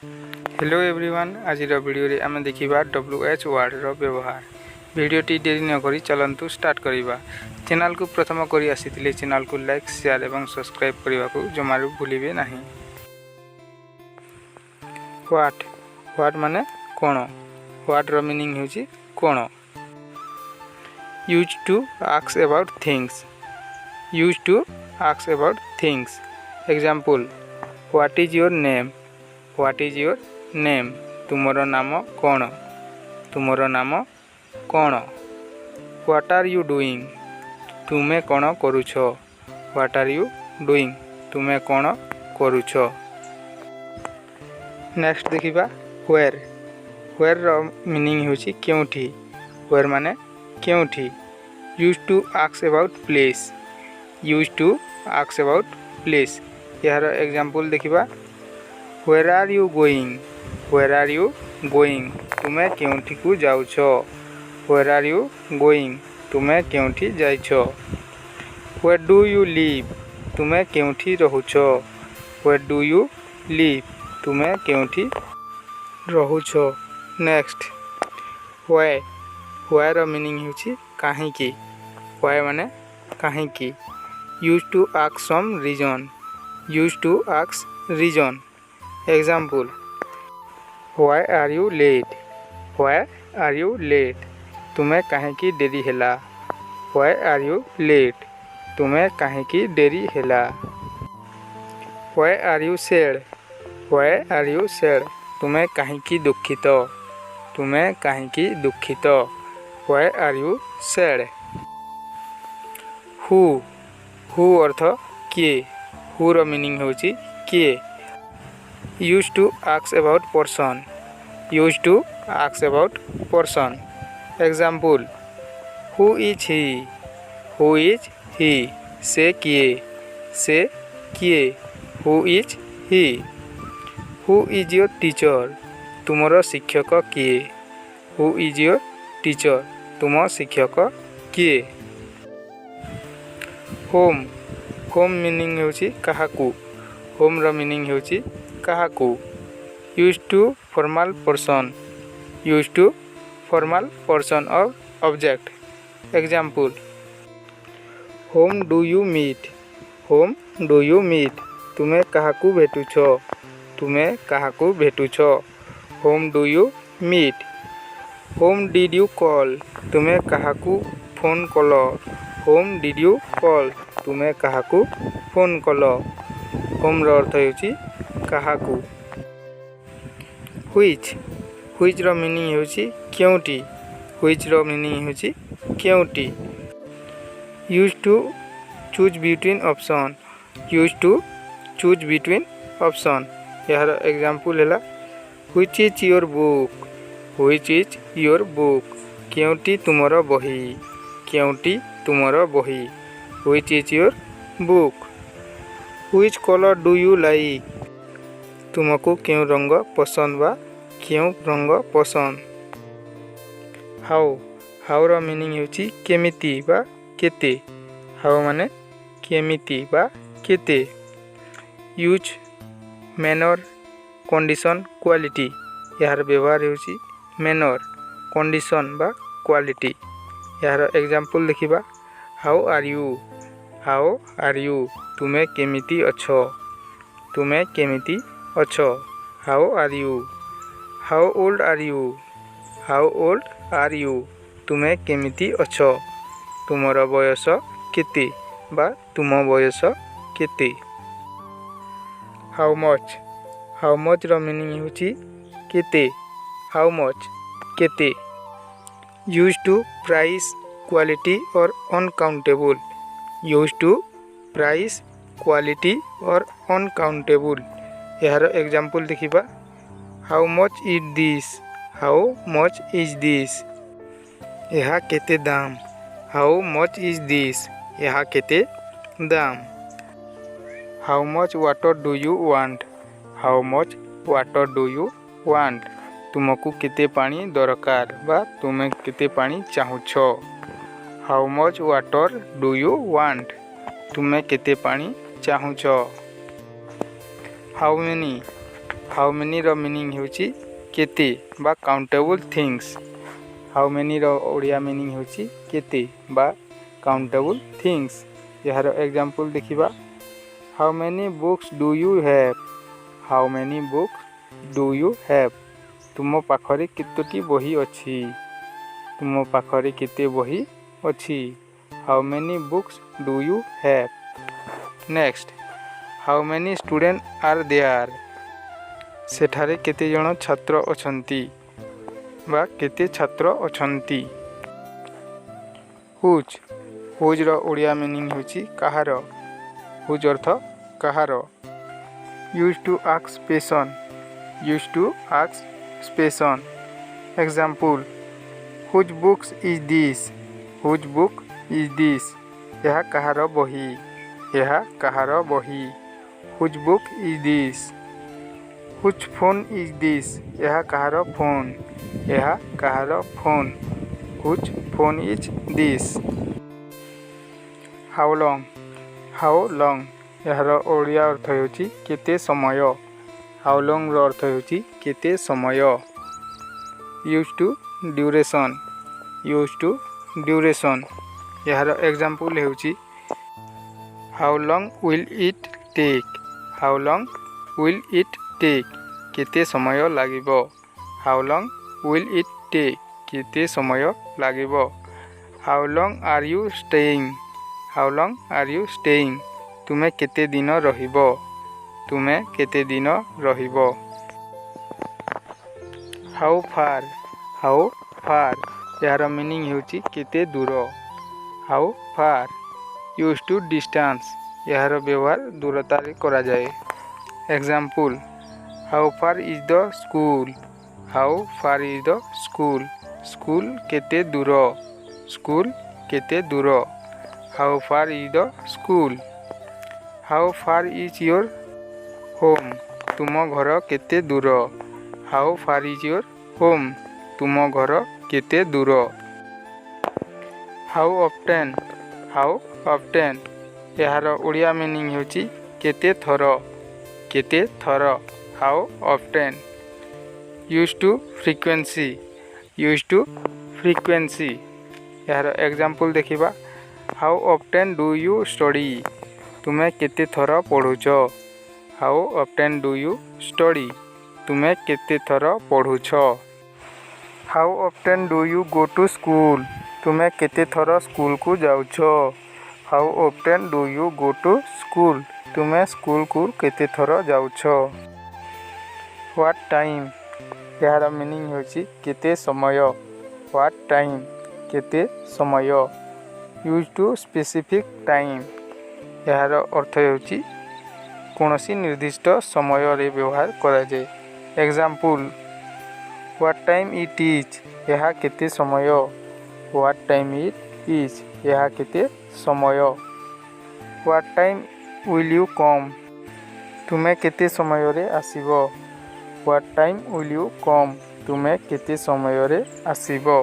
Hello everyone आज video रे आम देखा WH वर्ड रो व्यवहार वीडियोटी डेरी न करी चलंतु स्टार्ट करिबा। चैनल को प्रथम करी आसीथिले चैनल को लाइक शेयर एवं सब्सक्राइब करने को जमारू भूलिबे नहीं। व्हाट माने कोन। व्हाट रो मीनिंग होची कोन। Use to ask about things. Use to ask about things. Example what is your name. What is your name तुमरो नाम कौन। तुमरो नाम कौन। व्हाट आर यू डूइंग तुम्हें कौन करुछ। व्हाट आर यू डूइंग तुम्हें कौन करुछ। नेक्स्ट देखिबा व्हेयर। व्हेयर रो मीनिंग होची केउठी। व्हेयर माने केउठी। Use to ask about place. Use to ask about place. यार एग्जांपल देखिबा Where are you going? Where are you going? तुम्हें केउठी को जाउछ। Where are you going? तुम्हें केउठी जाइछ। Where do you live? तुम्हें केउठी रहुछ। Where do you live? तुम्हें केउठी रहुछ। Next why। why रो मीनिंग होची काहे की। why माने काहे की। Use to ask some reason. Use to ask reason. Example Why are you late? Why are you late? तुम्हें काहे की देरी हैला। Why are you late? तुम्हें काहे की देरी हैला। Why are you sad? Why are you sad? तुम्हें काहे की दुखित। तुम्हें काहे की दुखित। Why are you sad? Who अर्थ किए। Who रो मीनिंग होची किए। Used to ask about person. Used to ask about person. Example Who is he? Who is he? से किए। से किए। Who is he? Who is your teacher? तुमरो शिक्षक किए। Who is your teacher? तुम शिक्षक किए। Home मीनिंग होची काहाकू। होम रो मीनिंग होची काहाकू। Use to formal person. Use to formal person of object. Example whom do you meet. Whom do you meet तुम्हें काहाकू भेटुछ। तुम्हें काहाकू भेटुछ। Whom do you meet. Whom did you call तुम्हें काहाकू फोन कल। होम डिड यू कॉल तुम्हें काहाकू फोन कल। होम रो अर्थ होची काहाकू। व्हिच रो मीनिंग होची केउटी। व्हिच रो मीनिंग होची केउटी। Use to choose between option. Use to choose between option. यार एग्जांपल हैला which is your book. Which is your book केउटी तुमरो बही। केउटी तुमरो बही। Which is your book. Which colour do you like तुमको क्यों रंग पसंद बा क्यों रंग पसंद। हाउ रो मीनिंग होची केमिति बा केते। हाउ माने केमिति बा केते। Use manner condition quality. यार व्यवहार होची मैनर कंडीशन बा क्वालिटी। यार एग्जांपल देखिबा how are you. How are you तुम्हें केमिति अछो। तुम्हें केमिति अछो। How are you. How old are you. How old are you तुम्हें केमिति अछो। तुमरो बयस केते बा तुम बयस केते। हाउ मच रो मीनिंग होची केते। हाउ मच केते। यूज टू प्राइस क्वालिटी और uncountable. Use to price quality और अनकाउंटेबल। यार एग्जांपल देखिबा how much is this. How much is this यह केते दाम। हाउ मच इज दिस यह केते दाम। How much water do you want. How much water do you want तुमको केते पानी दरकार बा तुमे केते पानी चाहुछ। How much water do you want तुमे केते पानी चाहुछ। हाउ हाउ मेनी रो मीनिंग होची केते बा काउंटेबल थिंग्स। हाउ मेनी रो ओडिया मीनिंग होची केते बा काउंटेबल थिंग्स। यार एग्जांपल देखिबा how many books do you have. How many books do you have तुम पाखरे केतोटी बही अछि। तुम पाखरे केते बही अछि। How many books do you have. Next how many student are there. सेठारे केते जण छात्र अछंती बा केते छात्र अछंती। हुज हुज रो ओडिया मीनिंग होची कहार। हुज अर्थ कहार। Use to ask person. Use to ask person. Example whose books is this. Whose book is this यह कहार बही। यह कहार बही। Whose book is this. Whose phone is this यह कहार फोन। यह कहार phone. Whose phone is this. How long how long यार ओडिया अर्थ होची केते समय। हाउ लॉन्ग रो अर्थ होची केते समय। Use to duration. Use to duration यार एग्जांपल होची how long will it take. How long will it take केते समय लागिबो। How long will it take केते समय लागिबो। How long are you staying. How long are you staying तुमे केते दिन रहिबो। तुमे केते दिन रहिबो। हाउ फार हाउ फार यार मीनिंग होची केते दूर। How far. Use to distance यार व्यवहार दूरता रे करा जाए। Example how far is the school. How far is the school school केते दूर। स्कूल केते दूर। How far is the school. How far is your home तुम घर केते दूर। How far is your home तुम घर केते दूर। हाउ ऑफ्टेन हाउ ऑफ्टेन यार ओडिया मीनिंग होची केते थर। केते थर how often. Use to frequency. Use to frequency यार एग्जांपल देखिबा how often do you study तुमे केते थर पढुछ। How often do you study तुमे केते थर पढुछ। How often do you go to school तुमे केते थर स्कूल को जाउछ। How often do you go to school तुमे स्कूल को केते थर जाउछ। व्हाट टाइम यार मीनिंग होची केते समय। व्हाट टाइम केते समय। यूज टू स्पेसिफिक टाइम यार अर्थ होची कोनोसी निर्दिष्ट समय रे व्यवहार करा जाए। Example what time it is यह केते समय। व्हाट टाइम इट इज यह केते समय। What time will you come तुमे केते समय रे आसीबो। What time will you come तुमे केते समय रे आसीबो।